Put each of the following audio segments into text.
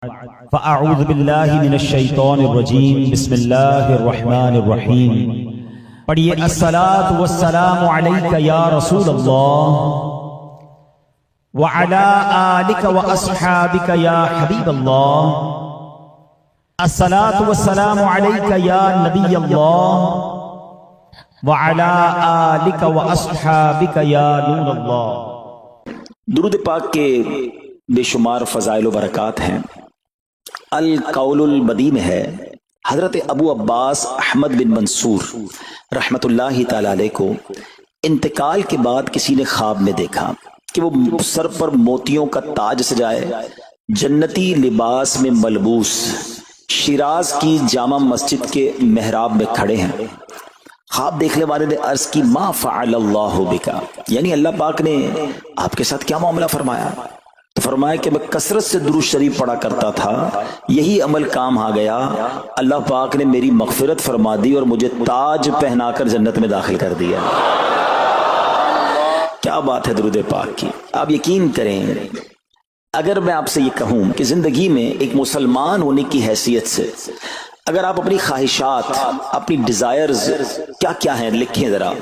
فاعوذ باللہ من الشیطان الرجیم بسم اللہ الرحمن الرحیم پڑھیے الصلاۃ والسلام علیک یا رسول اللہ وعلی آلک واصحابک یا حبیب اللہ الصلاۃ والسلام علیک یا نبی اللہ وعلی آلک واصحابک یا نور اللہ۔ درود پاک کے بے شمار فضائل و برکات ہیں۔ القول البدی میں ہے، حضرت ابو عباس احمد بن منصور رحمت اللہ تعالی علیہ کو انتقال کے بعد کسی نے خواب میں دیکھا کہ وہ سر پر موتیوں کا تاج سجائے، جنتی لباس میں ملبوس، شیراز کی جامع مسجد کے محراب میں کھڑے ہیں۔ خواب دیکھنے والے نے عرض کی ما فعل اللہ بکا، یعنی اللہ پاک نے آپ کے ساتھ کیا معاملہ فرمایا؟ تو فرمایا کہ میں کثرت سے درود شریف پڑھا کرتا تھا، یہی عمل کام آ گیا، اللہ پاک نے میری مغفرت فرما دی اور مجھے تاج پہنا کر جنت میں داخل کر دیا۔ کیا بات ہے درود پاک کی! آپ یقین کریں، اگر میں آپ سے یہ کہوں کہ زندگی میں ایک مسلمان ہونے کی حیثیت سے اگر آپ اپنی خواہشات، اپنی ڈیزائرز کیا کیا ہیں لکھیں ذرا،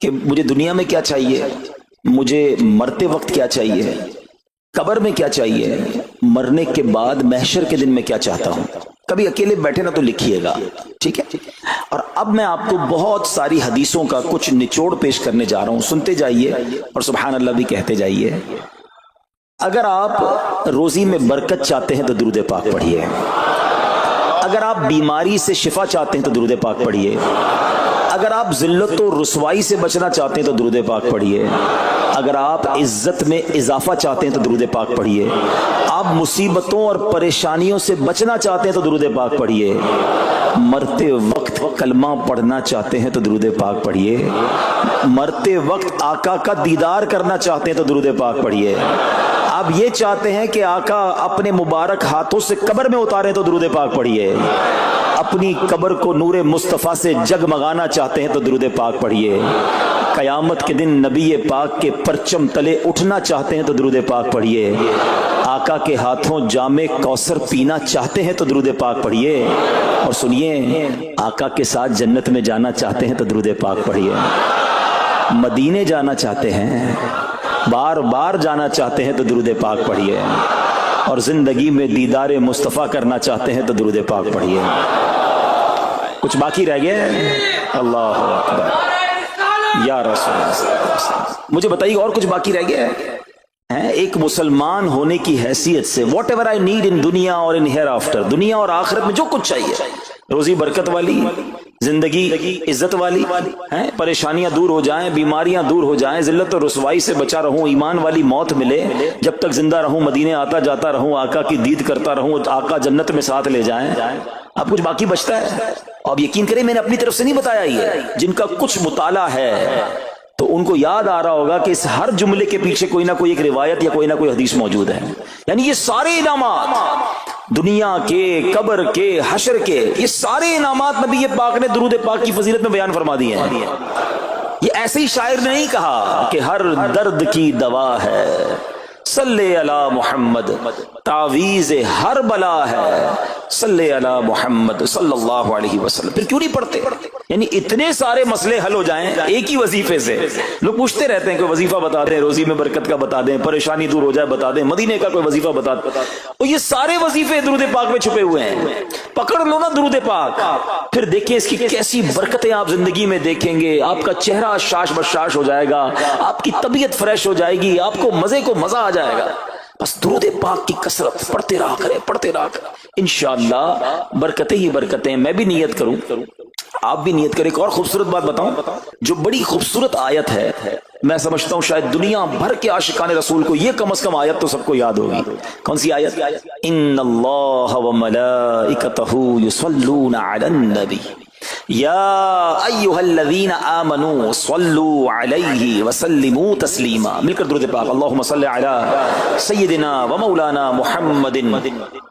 کہ مجھے دنیا میں کیا چاہیے، مجھے مرتے وقت کیا چاہیے، قبر میں کیا چاہیے، مرنے کے بعد محشر کے دن میں کیا چاہتا ہوں، کبھی اکیلے بیٹھے نہ تو لکھیے گا، ٹھیک ہے؟ اور اب میں آپ کو بہت ساری حدیثوں کا کچھ نچوڑ پیش کرنے جا رہا ہوں، سنتے جائیے اور سبحان اللہ بھی کہتے جائیے۔ اگر آپ روزی میں برکت چاہتے ہیں تو درود پاک پڑھیے، اگر آپ بیماری سے شفا چاہتے ہیں تو درود پاک پڑھیے، اگر آپ ذلت و رسوائی سے بچنا چاہتے ہیں تو درود پاک پڑھیے، اگر آپ عزت میں اضافہ چاہتے ہیں تو درود پاک پڑھیے، آپ مصیبتوں اور پریشانیوں سے بچنا چاہتے ہیں تو درود پاک پڑھیے، مرتے وقت کلمہ پڑھنا چاہتے ہیں تو درود پاک پڑھیے، مرتے وقت آقا کا دیدار کرنا چاہتے ہیں تو درود پاک پڑھیے، آپ یہ چاہتے ہیں کہ آقا اپنے مبارک ہاتھوں سے قبر میں اتاریں تو درود پاک پڑھیے، اپنی قبر کو نور مصطفیٰ سے جگمگانا چاہتے ہیں تو درود پاک پڑھیے، قیامت کے دن نبی پاک کے پرچم تلے اٹھنا چاہتے ہیں تو درود پاک پڑھیے، آقا کے ہاتھوں جام کوثر پینا چاہتے ہیں تو درود پاک پڑھیے، اور سنیے آقا کے ساتھ جنت میں جانا چاہتے ہیں تو درود پاک پڑھیے، مدینے جانا چاہتے ہیں، بار بار جانا چاہتے ہیں تو درود پاک پڑھیے، اور زندگی میں دیدار مصطفیٰ کرنا چاہتے ہیں تو درود پاک پڑھیے۔ کچھ باقی رہ گیا؟ اللہ اکبر یا رسول اللہ، مجھے بتائیے اور کچھ باقی رہ گیا ہے؟ ایک مسلمان ہونے کی حیثیت سے what ever I need in دنیا اور ان ہیئر آفٹر، دنیا اور آخرت میں جو کچھ چاہیے، روزی برکت والی زندگی، عزت والی، پریشانیاں دور ہو جائیں، بیماریاں دور ہو جائیں، ذلت اور رسوائی سے بچا رہوں، ایمان والی موت ملے، جب تک زندہ رہوں مدینے آتا جاتا رہوں، آقا کی دید کرتا رہوں، آقا جنت میں ساتھ لے جائیں۔ اب کچھ باقی بچتا ہے؟ اب یقین کریں میں نے اپنی طرف سے نہیں بتایا، یہ جن کا کچھ مطالعہ ہے تو ان کو یاد آ رہا ہوگا کہ اس ہر جملے کے پیچھے کوئی نہ کوئی ایک روایت یا کوئی نہ کوئی حدیث موجود ہے، یعنی یہ سارے انعامات دنیا کے، قبر کے، حشر کے، یہ سارے انعامات نبی پاک نے درود پاک کی فضیلت میں بیان فرما دیے ہیں۔ یہ ایسے ہی شاعر نے نہیں کہا کہ ہر درد کی دوا ہے، صلی علی محمد، تعویذ ہر بلا ہے، صلی علی محمد صلی اللہ علیہ وسلم۔ پھر کیوں نہیں پڑھتے؟ یعنی اتنے سارے مسئلے حل ہو جائیں ایک ہی وظیفے سے۔ لوگ پوچھتے رہتے ہیں کوئی وظیفہ بتا دیں، روزی میں برکت کا بتا دیں، پریشانی دور ہو جائے بتا دیں، مدینے کا کوئی وظیفہ بتا دیں، اور یہ سارے وظیفے درود پاک میں چھپے ہوئے ہیں۔ پکڑ لو نا درود پاک، پھر دیکھیں اس کی کیسی برکتیں آپ زندگی میں دیکھیں گے، آپ کا چہرہ شاش بشاش ہو جائے گا، آپ کی طبیعت فریش ہو جائے گی، آپ کو مزے کو مزہ آ جائے گا۔ بس درود پاک کی کثرت پڑھتے رہا کریں، پڑھتے رہا کریں، انشاءاللہ برکتیں ہی برکتیں۔ میں بھی نیت کروں، آپ بھی نیت کریں۔ ایک اور خوبصورت بات بتاؤں، جو بڑی خوبصورت آیت ہے، میں سمجھتا ہوں شاید دنیا بھر کے عاشقان رسول کو یہ کم از کم آیت تو سب کو یاد ہوگی۔ کون سی آیت؟ ان اللہ وملائکتہ یصلون علی النبی یا ایھا الذین آمنوا صلوا علیہ وسلموا تسلیما. مل کر درود پاک. اللہم صل علی سیدنا و مولانا محمد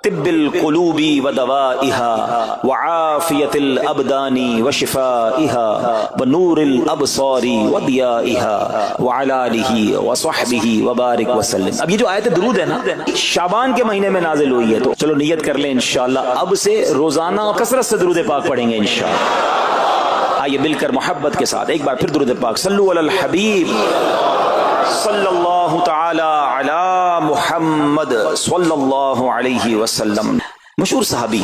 طب القلوب ودوائها وعافیت الابدان وشفائها ونور الابصار وضیائها وعلی آلہ وصحبہ وبارک وسلم. اب یہ جو آیت درود ہے نا شعبان کے مہینے میں نازل ہوئی ہے، تو چلو نیت کر لیں انشاءاللہ اب سے روزانہ کثرت سے درود پاک پڑھیں گے انشاءاللہ. آئیے مل کر محبت کے ساتھ ایک بار پھر درود پاک. صلو علی الحبیب صلی اللہ تعالی علی محمد صلی اللہ علیہ وسلم. مشہور صحابی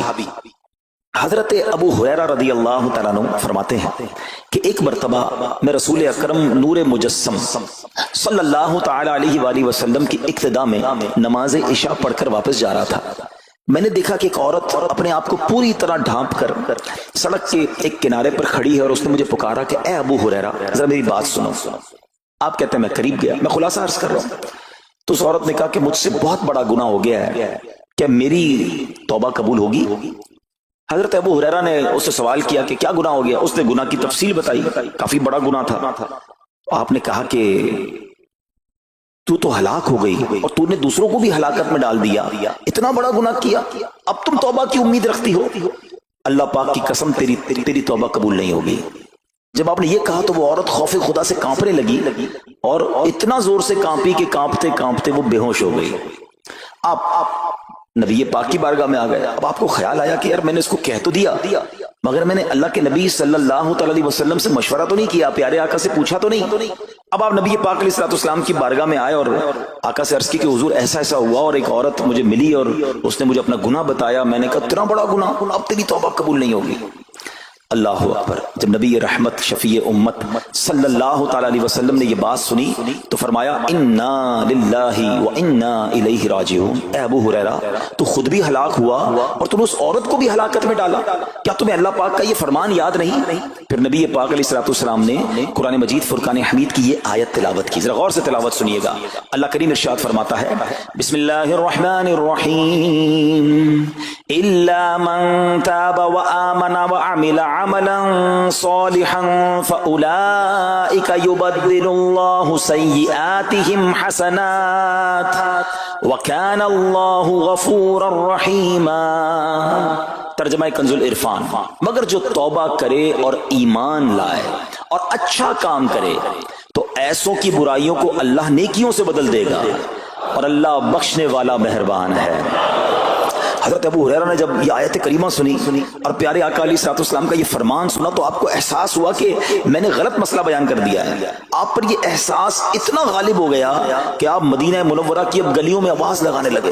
حضرت ابو ہریرہ رضی اللہ تعالیٰ عنہ فرماتے ہیں کہ ایک مرتبہ میں رسول اکرم نور مجسم صلی اللہ تعالی علیہ وآلہ وسلم کی اقتداء میں نماز عشاء پڑھ کر واپس جا رہا تھا. میں نے دیکھا کہ ایک عورت اپنے آپ کو پوری طرح ڈھانپ کر سڑک کے ایک کنارے پر کھڑی ہے اور اس نے مجھے پکارا کہ اے ابو ہریرہ ذرا میری بات سنو. آپ کہتے ہیں میں قریب گیا، میں خلاصہ عرض کر رہا ہوں. تو اس عورت نے کہا کہ مجھ سے بہت بڑا گناہ ہو گیا ہے، کیا میری توبہ قبول ہوگی؟ حضرت ابو ہریرہ نے اس سے سوال کیا کہ کیا گناہ ہو گیا؟ اس نے گناہ کی تفصیل بتائی، کافی بڑا گناہ تھا. آپ نے کہا کہ تو ہلاک ہو گئی اور تو نے دوسروں کو بھی ہلاکت میں ڈال دیا، اتنا بڑا گناہ کیا، اب تم توبہ کی امید رکھتی ہو؟ اللہ پاک کی قسم تیری توبہ قبول نہیں ہوگی. جب آپ نے یہ کہا تو وہ عورت خوف خدا سے کانپنے لگی اور اتنا زور سے کانپی کہ کانپتے کانپتے وہ بے ہوش ہو گئی. آپ نبی پاک کی بارگاہ میں آ گئے. اب آپ کو خیال آیا کہ یار میں نے اس کو کہہ تو دیا مگر میں نے اللہ کے نبی صلی اللہ تعالی علیہ وسلم سے مشورہ تو نہیں کیا، پیارے آقا سے پوچھا تو نہیں. اب آپ نبی پاک علیہ الصلوۃ والسلام کی بارگاہ میں آئے اور آقا سے عرض کی کہ حضور ایسا ایسا ہوا اور ایک عورت مجھے ملی اور اس نے مجھے اپنا گناہ بتایا. میں نے کہا اتنا بڑا گناہ، اب تیری توبہ قبول نہیں ہوگی. اللہ اکبر. جب نبی رحمت شفیع امت صلی اللہ تعالی علیہ وسلم نے یہ بات سنی تو فرمایا انا للہ و انا الیہ راجعون. اے ابو ہریرہ تو خود بھی ہلاک ہوا اور تم نے اس عورت کو بھی ہلاکت میں ڈالا، کیا تمہیں اللہ پاک کا یہ فرمان یاد نہیں؟ پھر نبی پاک علیہ الصلوۃ والسلام نے قرآن مجید فرقان حمید کی یہ آیت تلاوت کی. ذرا غور سے تلاوت سنیے گا. اللہ کریم ارشاد فرماتا ہے بسم اللہ الرحمن الرحیم الا من تاب وآمن وعمل عملا صالحا فأولئك يبدل الله سيئاتهم حسنات وكان الله غفورا رحيما. ترجمہ کنز العرفان. مگر جو توبہ کرے اور ایمان لائے اور اچھا کام کرے تو ایسوں کی برائیوں کو اللہ نیکیوں سے بدل دے گا اور اللہ بخشنے والا مہربان ہے. حضرت ابو ہریرہ نے جب یہ آیت کریمہ سنی اور پیارے آقا علیہ الصلوۃ والسلام کا یہ فرمان سنا تو آپ کو احساس ہوا کہ میں نے غلط مسئلہ بیان کر دیا ہے. آپ پر یہ احساس اتنا غالب ہو گیا کہ آپ مدینہ منورہ کی اب گلیوں میں آواز لگانے لگے.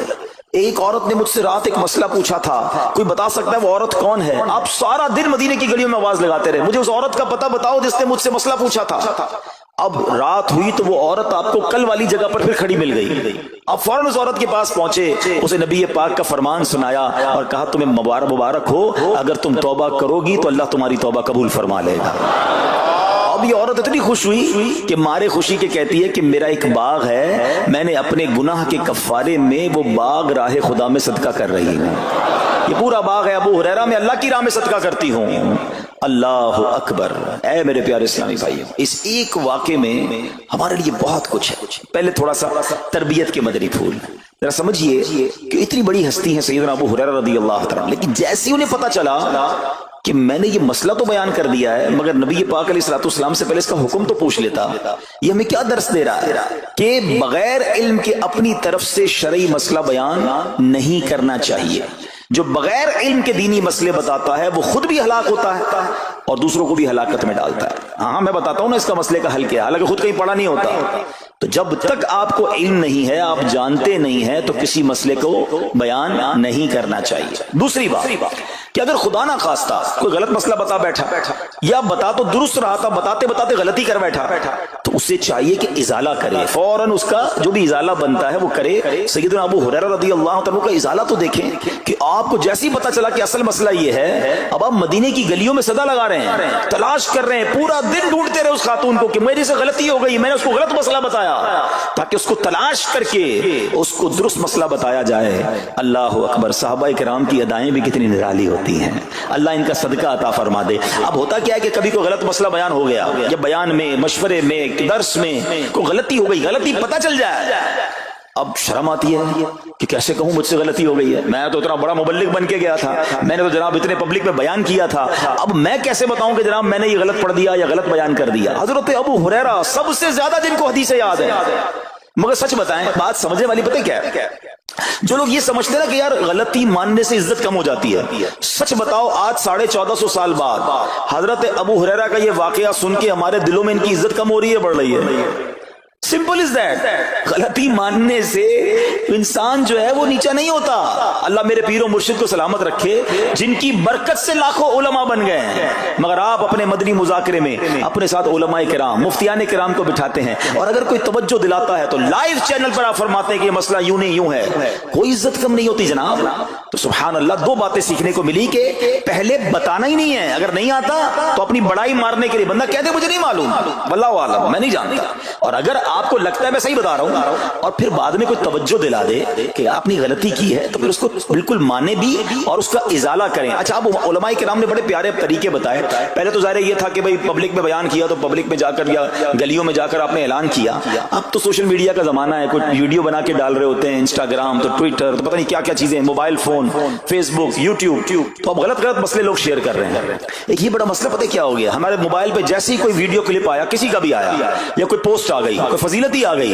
ایک عورت نے مجھ سے رات ایک مسئلہ پوچھا تھا، کوئی بتا سکتا ہے وہ عورت کون ہے؟ آپ سارا دن مدینے کی گلیوں میں آواز لگاتے رہے، مجھے اس عورت کا پتہ بتاؤ جس نے مجھ سے مسئلہ پوچھا تھا. اب رات ہوئی تو وہ عورت آپ کو کل والی جگہ پر پھر کھڑی مل گئی. آپ فوراً اس عورت کے پاس پہنچے، اسے نبی پاک کا فرمان سنایا اور کہا تمہیں مبارک ہو، اگر تم توبہ کرو گی تو اللہ تمہاری توبہ قبول فرما لے گا. اب یہ عورت اتنی خوش ہوئی کہ مارے خوشی کے کہتی ہے کہ میرا ایک باغ ہے، میں نے اپنے گناہ کے کفارے میں وہ باغ راہ خدا میں صدقہ کر رہی ہوں. یہ پورا باغ ہے ابو ہریرہ میں اللہ کی راہ میں صدقہ کرتی ہوں. اللہ اکبر. اے میرے پیارے اسلامی بھائیو، اس ایک واقعے میں ہمارے لیے بہت کچھ ہے. پہلے تھوڑا سا تربیت کے مدنی پھول ذرا سمجھیے کہ اتنی بڑی ہستی ہیں سیدنا ابو ہریرہ رضی اللہ تعالیٰ، لیکن جیسے انہیں پتا چلا کہ میں نے یہ مسئلہ تو بیان کر دیا ہے مگر نبی پاک علیہ الصلوۃ والسلام سے پہلے اس کا حکم تو پوچھ لیتا. یہ ہمیں کیا درس دے رہا ہے کہ بغیر علم کے اپنی طرف سے شرعی مسئلہ بیان نہیں کرنا چاہیے. جو بغیر علم کے دینی مسئلے بتاتا ہے وہ خود بھی ہلاک ہوتا ہے اور دوسروں کو بھی ہلاکت میں ڈالتا ہے. ہاں میں بتاتا ہوں نا اس کا مسئلے کا حل کیا، حالانکہ خود کہیں پڑھا نہیں ہوتا. تو جب تک آپ کو علم نہیں ہے، آپ جانتے نہیں ہیں، تو کسی مسئلے کو بیان نہیں کرنا چاہیے. دوسری بات کہ اگر خدا نہ خواستہ کوئی غلط مسئلہ بتا بیٹھا یا بتا تو درست رہا تھا، بتاتے بتاتے غلطی کر بیٹھا، تو اسے چاہیے کہ ازالہ کرے، فوراً اس کا جو بھی ازالہ بنتا ہے وہ کرے. سیدنا ابو ہریرہ رضی اللہ عنہ کا ازالہ تو دیکھیں کہ آپ کو جیسے ہی پتا چلا کہ اصل مسئلہ یہ ہے، اب آپ مدینے کی گلیوں میں صدا لگا رہے ہیں، تلاش کر رہے ہیں، پورا دن ڈھونڈتے رہے اس خاتون کو کہ میری سے غلطی ہو گئی، میں نے اس کو غلط مسئلہ بتایا، تاکہ اس کو تلاش کر کے اس کو درست مسئلہ بتایا جائے. اللہ اکبر. صحابہ کرام کی ادائیں بھی کتنی نرالی ہوتی ہیں. اللہ ان کا صدقہ عطا فرما دے۔ اب ہوتا کیا ہے کہ کبھی کوئی غلط مسئلہ بیان ہو گیا یا بیان میں، مشورے میں، درس میں کوئی غلطی ہو گئی، غلطی پتہ چل جائے، اب شرم آتی ہے کہ کیسے کہوں مجھ سے غلطی ہو گئی ہے، میں تو اتنا بڑا مبلغ بن کے گیا تھا، میں نے تو جناب اتنے پبلک میں بیان کیا تھا، اب میں کیسے بتاؤں کہ جناب میں نے یہ غلط پڑھ دیا یا غلط بیان کر دیا۔ حضرت ابو ہریرہ سب سے زیادہ جن کو حدیثیں یاد ہے، مگر سچ بتائیں بات سمجھنے والی پتہ کیا ہے؟ جو لوگ یہ سمجھتے ہیں نا کہ یار غلطی ماننے سے عزت کم ہو جاتی ہے، سچ بتاؤ آج 1450 سال بعد حضرت ابو ہریرہ کا یہ واقعہ سن کے ہمارے دلوں میں ان کی عزت کم ہو رہی ہے، بڑھ رہی ہے؟ Simple is that. غلطی ماننے سے انسان جو ہے وہ نیچا نہیں ہوتا۔ اللہ میرے پیر و مرشد کو سلامت رکھے، جن کی برکت سے لاکھوں علماء بن گئے ہیں، مگر آپ اپنے مدنی مذاکرے میں اپنے ساتھ علماء کرام، مفتیان کرام کو بٹھاتے ہیں، اور اگر کوئی توجہ دلاتا ہے تو لائیو چینل پر آپ فرماتے ہیں کہ یہ مسئلہ یوں نہیں یوں ہے، کوئی عزت کم نہیں ہوتی جناب۔ تو سبحان اللہ، دو باتیں سیکھنے کو ملی کہ پہلے بتانا ہی نہیں ہے، اگر نہیں آتا تو اپنی بڑائی مارنے کے لیے بندہ کہتے مجھے نہیں معلوم، واللہ عالم میں نہیں جانتا، اور اگر آپ کو لگتا ہے میں صحیح بتا رہا ہوں اور پھر بعد میں کوئی توجہ دلا دے کہ آپ نے غلطی کی ہے تو پھر اس کو بالکل مانے بھی اور اس کا ازالہ کریں۔ اچھا، اب علماء کرام نے بڑے پیارے طریقے بتائے۔ پہلے تو ظاہر یہ تھا کہ بھائی پبلک میں بیان کیا تو پبلک میں جا کر یا گلیوں میں جا کر آپ نے اعلان کیا، اب تو سوشل میڈیا کا زمانہ ہے، کوئی ویڈیو بنا کے ڈال رہے ہوتے ہیں، انسٹاگرام تو ٹویٹر تو پتہ نہیں کیا کیا چیزیں، موبائل فون، فیس بک، یوٹیوب، تو اب غلط مسئلے لوگ شیئر کر رہے ہیں۔ ایک یہ بڑا مسئلہ پتہ کیا ہو گیا، ہمارے موبائل پہ جیسے ہی کوئی ویڈیو کلپ آیا، کسی کا بھی آیا یا کوئی پوسٹ آ گئی، کوئی فضیلت ہی آ گئی،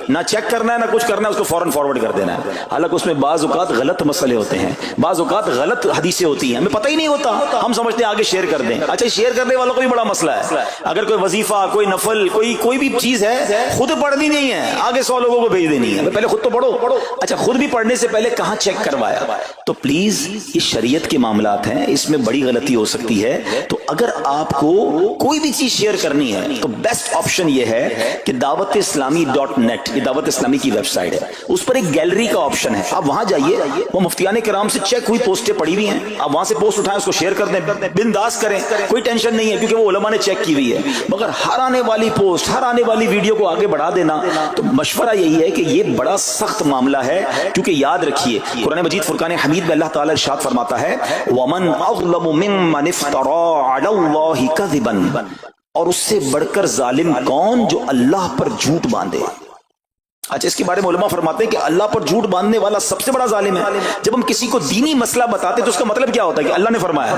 نہ چیک کرنا ہے نہ کچھ کرنا ہے، اس کو فوراً فارورڈ کر دینا ہے۔ حالانکہ اس میں بعض اوقات غلط مسئلے ہوتے ہیں، بعض اوقات غلط حدیثیں ہوتی ہیں، ہمیں پتہ ہی نہیں ہوتا، ہم سمجھتے ہیں آگے شیئر کر دیں۔ اچھا، شیئر کرنے والوں کو بھی بڑا مسئلہ ہے، اگر کوئی وظیفہ، کوئی نفل، کوئی بھی چیز ہے، خود پڑھنی نہیں ہے، آگے 100 لوگوں کو بھیج دینی ہے، پہلے خود تو پڑھو۔ اچھا، خود بھی پڑھنے سے پہلے کہاں چیک کروایا؟ تو پلیز یہ شریعت کے معاملات ہیں، اس میں بڑی غلطی ہو سکتی ہے۔ تو اگر آپ کو کوئی بھی چیز شیئر کرنی ہے تو بیسٹ آپشن یہ ہے کہ dawat-islami.net، یہ دعوت اسلامی کی ویب سائٹ ہے، اس پر ایک گیلری کا آپشن ہے، آپ وہاں جائیے، وہ مفتیان کرام سے چیک ہوئی پوسٹیں پڑی ہوئی ہیں، آپ وہاں سے پوسٹ اٹھائیں، اس کو شیئر کر دیں، بنداز کریں، کوئی ٹینشن نہیں ہے، کیونکہ وہ علماء نے چیک کی ہوئی ہے۔ مگر ہر آنے والی پوسٹ، ہر آنے والی ویڈیو کو آگے بڑھا دینا، تو مشورہ یہی ہے کہ یہ بڑا سخت معاملہ ہے، کیونکہ یاد رکھیے قرآن مجید فرقان حمید میں اللہ تعالی ارشاد فرماتا ہے وَمَنْ أَظْلَمُ مِمَّنِ افْتَرَىٰ عَلَى اللَّهِ كَذِبًا، اور اس سے بڑھ کر ظالم کون جو اللہ پر جھوٹ باندھے۔ اچھا، اس کے بارے میں علماء فرماتے ہیں کہ اللہ پر جھوٹ باندھنے والا سب سے بڑا ظالم ہے۔ جب ہم کسی کو دینی مسئلہ بتاتے تو اس کا مطلب کیا ہوتا ہے کہ اللہ نے فرمایا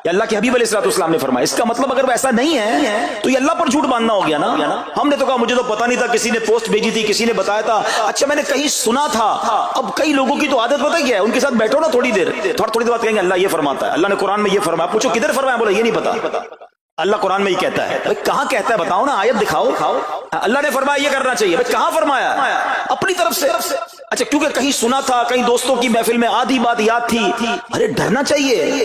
یا اللہ کے حبیب علیہ الصلوۃ والسلام نے فرمایا، اس کا مطلب اگر وہ ایسا نہیں ہے تو یہ اللہ پر جھوٹ باندھنا ہو گیا نا۔ ہم نے تو کہا مجھے تو پتہ نہیں تھا، کسی نے پوسٹ بھیجی تھی، کسی نے بتایا تھا، اچھا میں نے کہیں سنا تھا۔ اب کئی لوگوں کی تو عادت پتہ کیا ہے، ان کے ساتھ بیٹھو نا تھوڑی دیر، تھوڑی دیر بعد کہیں گے اللہ یہ فرماتا ہے، اللہ نے قرآن میں یہ فرمایا، پوچھو کدھر فرمایا، بولا یہ نہیں پتا، اللہ قرآن میں ہی کہتا ہے۔ کہاں کہتا ہے بتاؤ نا، آیت دکھاؤ، اللہ نے فرمایا یہ کرنا چاہیے، کہاں فرمایا؟ اپنی طرف سے۔ اچھا، کیونکہ کہیں سنا تھا، کہیں دوستوں کی محفل میں آدھی بات یاد تھی، ارے ڈرنا چاہیے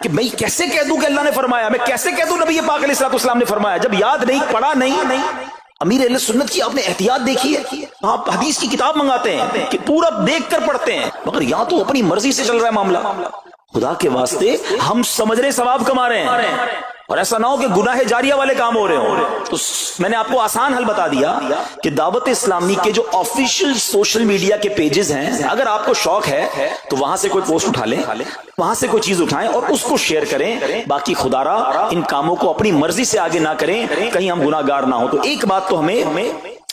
کہ میں کیسے کہہ دوں کہ اللہ نے فرمایا، میں کیسے کہہ دوں نبی پاک علیہ الصلوۃ والسلام نے فرمایا، جب یاد نہیں، پڑھا نہیں۔ امیر اہل سنت کی آپ نے احتیاط دیکھی ہے، آپ حدیث کی کتاب منگاتے ہیں کہ پورا دیکھ کر پڑھتے ہیں، مگر یہاں تو اپنی مرضی سے چل رہا ہے معاملہ۔ خدا کے واسطے ہم سمجھ رہے ثواب کما رہے ہیں، اور ایسا نہ ہو کہ گناہ جاریہ والے کام ہو رہے ہوں۔ تو میں نے آپ کو آسان حل بتا دیا کہ دعوت اسلامی کے جو آفیشیل سوشل میڈیا کے پیجز ہیں، اگر آپ کو شوق ہے تو وہاں سے کوئی پوسٹ اٹھا لیں، وہاں سے کوئی چیز اٹھائیں اور اس کو شیئر کریں۔ باقی خدا را ان کاموں کو اپنی مرضی سے آگے نہ کریں، کہیں ہم گناہ گار نہ ہوں۔ تو ایک بات تو ہمیں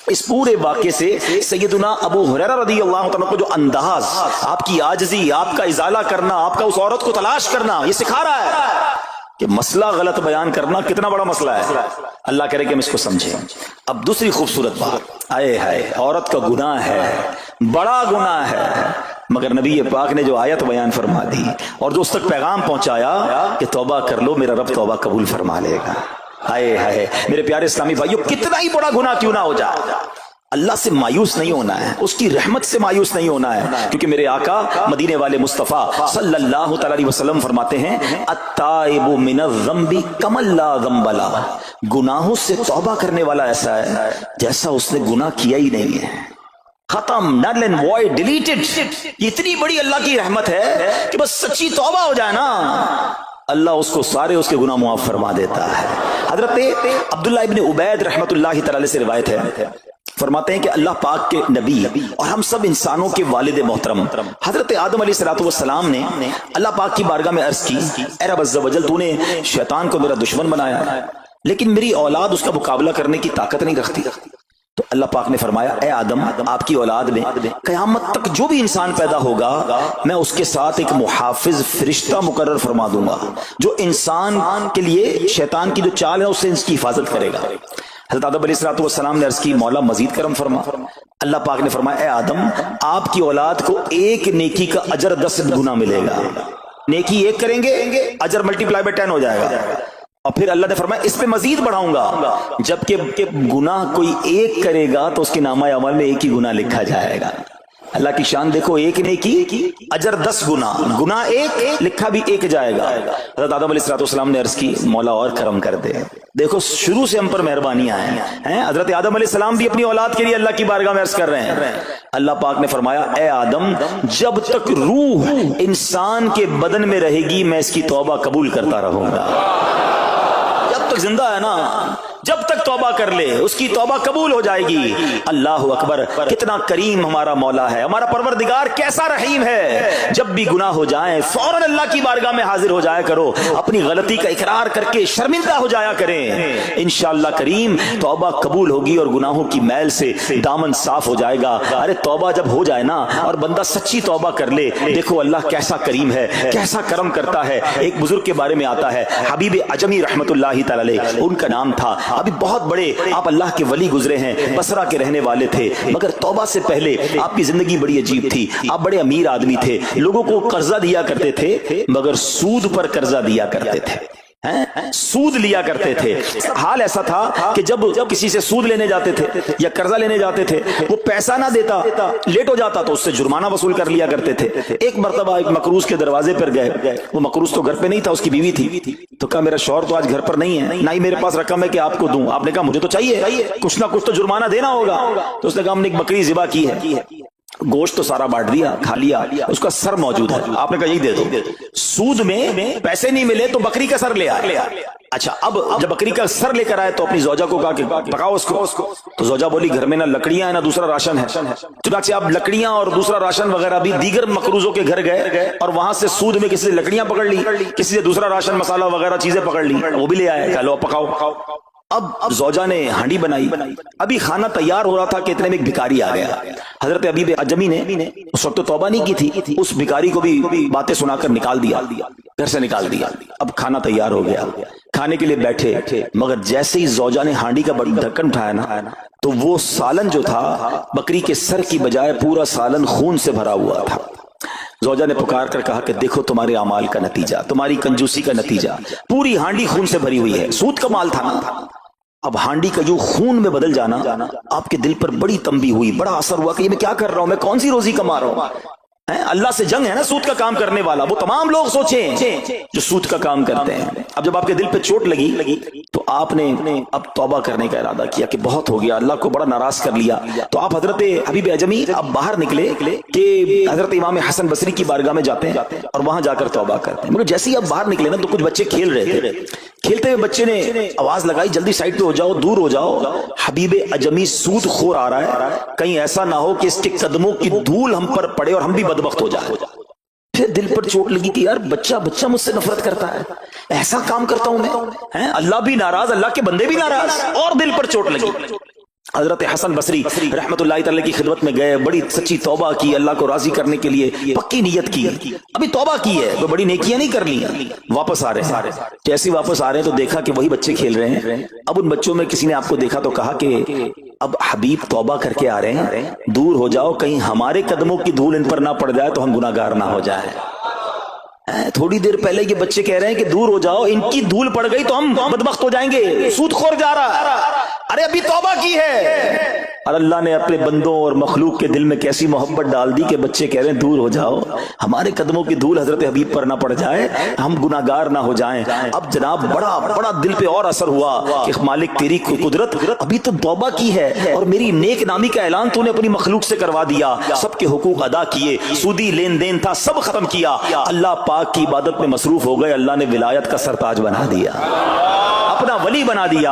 اس پورے واقعے سے سیدنا ابو ہریرہ رضی اللہ تعالیٰ کو جو انداز، آپ کی عاجزی، آپ کا ازالہ کرنا، آپ کا اس عورت کو تلاش کرنا، یہ سکھا رہا ہے کہ مسئلہ غلط بیان کرنا کتنا بڑا مسئلہ ہے۔ اللہ کرے کہ ہم اس کو سمجھیں۔ اب دوسری خوبصورت بات، آئے ہائے، عورت کا گناہ ہے، بڑا گناہ ہے، مگر نبی پاک نے جو آیت بیان فرما دی اور جو اس تک پیغام پہنچایا کہ توبہ کر لو، میرا رب توبہ قبول فرما لے گا۔ آئے ہائے میرے پیارے اسلامی بھائیو، کتنا ہی بڑا گناہ کیوں نہ ہو جائے، اللہ سے مایوس نہیں ہونا ہے، اس کی رحمت سے مایوس نہیں ہونا ہے، کیونکہ میرے آقا مدینے والے مصطفیٰ صلی اللہ تعالی علیہ وسلم فرماتے ہیں التائب من الذنب کمن لا ذنب لہ، گناہوں سے توبہ کرنے والا ایسا ہے جیسا اس نے گناہ کیا ہی نہیں ہے، ختم، نل اینڈ وائڈ، ڈیلیٹڈ۔ یہ اتنی بڑی اللہ کی رحمت ہے کہ بس سچی توبہ ہو جائے نا، اللہ اس کو سارے اس کے گناہ معاف فرما دیتا ہے۔ حضرت عبداللہ ابن عبید رحمت اللہ تعالی سے روایت ہے فرماتے ہیں کہ اللہ پاک کے نبی اور ہم سب انسانوں کے والد محترم حضرت آدم علیہ الصلوۃ والسلام نے اللہ پاک کی بارگاہ میں عرض کی، اے رب عز و جل، تو نے شیطان کو میرا دشمن بنایا ہے، لیکن میری اولاد اس کا مقابلہ کرنے کی طاقت نہیں رکھتی۔ تو اللہ پاک نے فرمایا، اے آدم، آپ کی اولاد میں قیامت تک جو بھی انسان پیدا ہوگا میں اس کے ساتھ ایک محافظ فرشتہ مقرر فرما دوں گا جو انسان کے لیے شیطان کی جو چال ہے اس سے اس کی حفاظت کرے گا۔ حضرت آدم علیہ الصلوۃ والسلام نے عرض کی، مولا مزید کرم فرما۔ اللہ پاک نے فرمایا، اے آدم، آپ کی اولاد کو ایک نیکی کا اجر 10 گنا ملے گا۔ نیکی ایک کریں گے، اجر ملٹی پلائی بائی 10 ہو جائے گا۔ اور پھر اللہ نے فرمایا اس پہ مزید بڑھاؤں گا، جبکہ گناہ کوئی ایک کرے گا تو اس کے نامہ عمل میں ایک ہی گناہ لکھا جائے گا۔ اللہ کی شان دیکھو، ایک نیکی اجر 10 گنا، گناہ ایک لکھا بھی ایک جائے گا۔ حضرت آدم علیہ الصلوۃ والسلام نے عرض کی، مولا اور کرم کر دے۔ دیکھو شروع سے ہم پر مہربانیاں ہیں۔ حضرت آدم علیہ السلام بھی اپنی اولاد کے لیے اللہ کی بارگاہ میں عرض کر رہے ہیں۔ اللہ پاک نے فرمایا، اے آدم، جب تک روح انسان کے بدن میں رہے گی میں اس کی توبہ قبول کرتا رہوں گا۔ جب تک زندہ ہے نا، جب تک توبہ کر لے اس کی توبہ قبول ہو جائے گی۔ اللہ اکبر، کتنا کریم ہمارا مولا ہے، ہمارا پروردگار کیسا رحیم ہے۔ جب بھی گناہ ہو جائیں فوراً اللہ کی بارگاہ میں حاضر ہو جایا کرو، اپنی غلطی کا اقرار کر کے شرمندہ ہو جایا کریں، انشاءاللہ کریم توبہ قبول ہوگی اور گناہوں کی میل سے دامن صاف ہو جائے گا۔ ارے توبہ جب ہو جائے نا اور بندہ سچی توبہ کر لے، دیکھو اللہ کیسا کریم ہے، کیسا کرم کرتا ہے۔ ایک بزرگ کے بارے میں آتا ہے، حبیب اجمی رحمت اللہ تعالی علیہ ان کا نام تھا، ابھی بہت بڑے آپ اللہ کے ولی گزرے ہیں، بصرہ کے رہنے والے تھے، مگر توبہ سے پہلے آپ کی زندگی بڑی عجیب تھی۔ آپ بڑے امیر آدمی تھے، لوگوں کو قرضہ دیا کرتے تھے مگر سود پر قرضہ دیا کرتے تھے، سود لیا کرتے تھے۔ حال ایسا تھا کہ جب کسی سے سود لینے جاتے تھے یا قرضہ لینے جاتے تھے، وہ پیسہ نہ دیتا، لیٹ ہو جاتا تو اس سے جرمانہ وصول کر لیا کرتے تھے۔ ایک مرتبہ ایک مقروض کے دروازے پر گئے، وہ مقروض تو گھر پہ نہیں تھا، اس کی بیوی تھی، تو کہا میرا شوہر تو آج گھر پر نہیں ہے، نہ ہی میرے پاس رقم ہے کہ آپ کو دوں۔ آپ نے کہا مجھے تو چاہیے، کچھ نہ کچھ تو جرمانہ دینا ہوگا۔ تو اس نے کہا ہم نے ایک بکری ذبح کی ہے، گوشت تو سارا بانٹ دیا، کھا لیا، اس کا سر موجود ہے، آپ نے کہا یہی دے دو۔ سود میں پیسے نہیں ملے تو بکری کا سر لے آئے۔ اچھا، اب جب بکری کا سر لے کر آئے تو اپنی زوجہ کو کہا کہ پکاؤ اس کو، تو زوجہ بولی گھر میں نہ لکڑیاں ہیں نہ دوسرا راشن ہے۔ چنانچہ اب لکڑیاں اور دوسرا راشن وغیرہ بھی دیگر مقروضوں کے گھر گئے اور وہاں سے سود میں کسی سے لکڑیاں پکڑ لی، کسی سے دوسرا راشن مسالہ وغیرہ چیزیں پکڑ لی، وہ بھی لے آئے، کہا لو پکاؤ۔ اب زوجہ نے ہانڈی بنائی، ابھی کھانا تیار ہو رہا تھا کہ اتنے میں ایک بھکاری آ گیا۔ حضرت حبیب اجمی نے اس وقت تو توبہ نہیں کی تھی، اس بھکاری کو بھی باتیں سنا کر نکال دیا، گھر سے نکال دیا۔ اب کھانا تیار ہو گیا، کھانے کے لیے بیٹھے، مگر جیسے ہی زوجہ نے ہانڈی کا ڈھکن اٹھایا نا تو وہ سالن جو تھا بکری کے سر کی بجائے پورا سالن خون سے بھرا ہوا تھا۔ زوجہ نے پکار کر کہا کہ دیکھو تمہارے اعمال کا نتیجہ، تمہاری کنجوسی کا نتیجہ، پوری ہانڈی خون سے بھری ہوئی ہے، سود کا مال تھا نا۔ اب ہانڈی کا جو خون میں بدل جانا آپ کے دل پر بڑی تنبیہ ہوئی، بڑا اثر ہوا کہ یہ میں کیا کر رہا ہوں، میں کون سی روزی کما رہا ہوں۔ اللہ سے جنگ ہے نا سود کا کام کرنے والا، وہ تمام لوگ سوچیں جو سود کا کام کرتے ہیں۔ اب جب آپ کے دل پہ چوٹ لگی تو آپ نے اب توبہ کرنے کا ارادہ کیا کہ بہت ہو گیا، اللہ کو بڑا ناراض کر لیا۔ تو آپ حضرت حبیب اجمی اب باہر نکلے کہ حضرت امام حسن بصری کی بارگاہ میں جاتے ہیں اور وہاں جا کر توبہ کرتے ہیں۔ مگر جیسے ہی اب باہر نکلے نا تو کچھ بچے کھیل رہے تھے، کھیلتے ہوئے بچے نے آواز لگائی جلدی سائڈ پہ ہو جاؤ، دور ہو جاؤ، حبیب اجمی سود خور آ رہا ہے، کہیں ایسا نہ ہو کہ اس کے قدموں کی دھول ہم پر پڑے اور ہم بھی بدبخت ہو جائے۔ پھر دل پر چوٹ لگی کہ یار بچہ مجھ سے نفرت کرتا ہے، ایسا کام کرتا ہوں میں، اللہ بھی ناراض، اللہ کے بندے بھی ناراض، اور دل پر چوٹ لگی۔ حضرت حسن بصری رحمت اللہ تعالی کی خدمت میں گئے، بڑی سچی توبہ کی، اللہ کو راضی کرنے کے لیے پکی نیت کی، ابھی توبہ کی ہے تو بڑی نیکیاں نہیں کر لی، واپس آ رہے ہیں۔ جیسے واپس آ رہے ہیں تو دیکھا کہ وہی بچے کھیل رہے ہیں۔ اب ان بچوں میں کسی نے آپ کو دیکھا تو کہا کہ اب حبیب توبہ کر کے آ رہے ہیں، دور ہو جاؤ، کہیں ہمارے قدموں کی دھول ان پر نہ پڑ جائے تو ہم گناہگار نہ ہو جائیں۔ تھوڑی دیر پہلے یہ بچے کہہ رہے ہیں کہ دور ہو جاؤ، ان کی دھول پڑ گئی تو ہم بدبخت ہو جائیں گے، سود خور جا رہا، ارے ابھی توبہ کی ہے۔ اور اللہ نے اپنے بندوں اور مخلوق کے دل میں کیسی محبت ڈال دی کہ بچے کہہ رہے ہیں دور ہو جاؤ، ہمارے قدموں کی دھول حضرت حبیب پر نہ پڑ جائے، ہم گناہگار نہ ہو جائیں۔ اب جناب بڑا دل پہ اور اثر ہوا کہ مالک تیری قدرت، ابھی تو توبہ کی ہے اور میری نیک نامی کا اعلان تو نے اپنی مخلوق سے کروا دیا، سب کے حقوق ادا کیے، سودی لین دین تھا سب ختم کیا، اللہ پاک کی عبادت میں مصروف ہو گئے، اللہ نے ولایت کا سرتاج بنا دیا، اپنا ولی بنا دیا۔